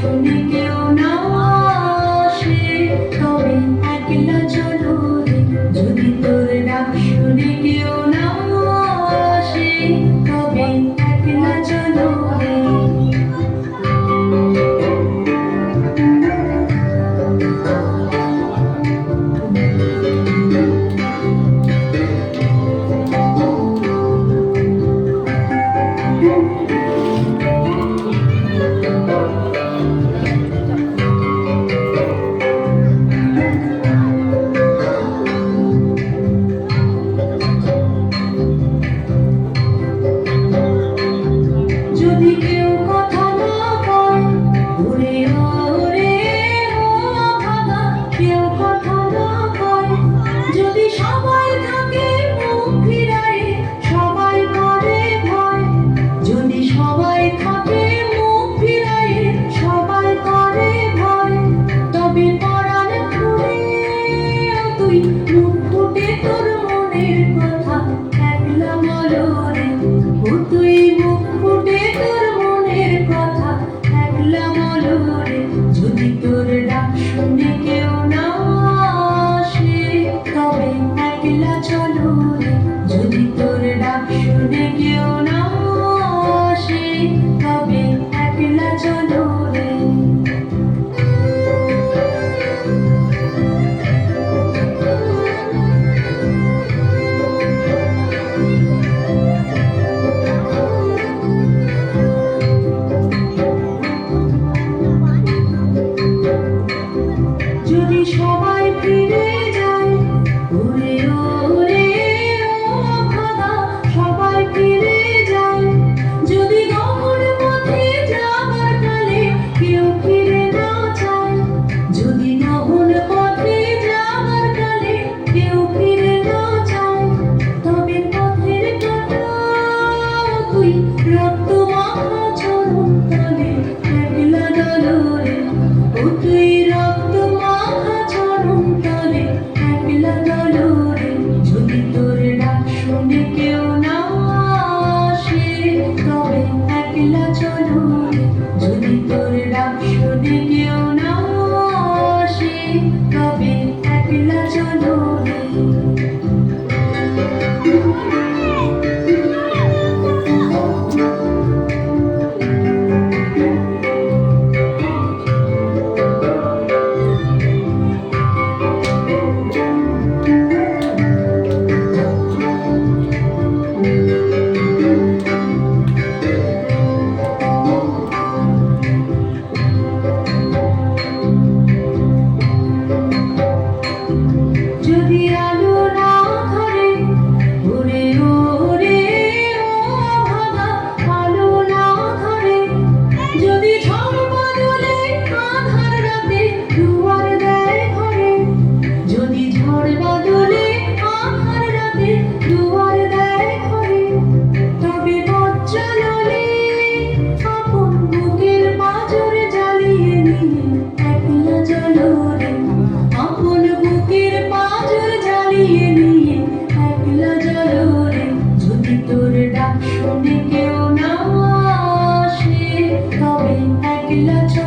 শুনে কেউ না আসে, তবে একলা চলো রে। যদি তোর ডাক শুনে কেউ না আসে, তবে একলা চলো রে। যদি কেউ কথা না কয়, ওরে ওরে ও ভাবা, কেউ কথা না কয়, যদি সবাই থাকে মুখ ফিরায়, সবাই করে ভয়। যদি সবাই থাকে মুখ ফিরায়, সবাই করে ভয়, তবে পরাণ খুলে তুই মুখ ফুটে তোর মনের কথা একলা বলো রে। ও তুই মুখ ফুটে তোর মনের কথা একলা বলো রে। যদি তোর ডাক শুনে কেউ না আসে, তবে একলা চলো রে। যদি তোর ডাক শুনে কেউ না আসে, তবে একলা চলো রে। যদি সবাই ফিরে যায়, ওরে ওরে ও ভাবা, সবাই ফিরে যায়। যদি গহন পথে যাবার কালে কেউ ফিরে না চায়, যদি গহন পথে যাবার কালে কেউ ফিরে না চায়, তবে পথের কাঁটা তুই রক্ত মাখা চরণ তলে একলা চলো রে। ও তুই রক্ত মাখা চরণ তলে একলা চলো রে। যদি তোর ডাক শুনে কেউ না আসে, তবে একলা চলো রে। যদি তোর ডাক শুনে কেউ না আসে, তবে একলা চলো রে। যদি আলো না ধরে, ওরে ওরে ও ভাবা, আলো না ধরে। যদি ঝড় বাদলে আঁধার রাতে দুয়ার দেয় ঘরে, যদি ঝড় বাদলে আঁধার রাতে দুয়ার দেয় ঘরে, তবে পথ চললে আপন বুকের পাঁজর জ্বালিয়ে নিয়ে একলা চলো রে। আপন বুকের পাঁজর জ্বালিয়ে নিয়ে একলা চলো রে। যদি তোর ডাক শুনে কেউ না আসে, তবে একলা চলো।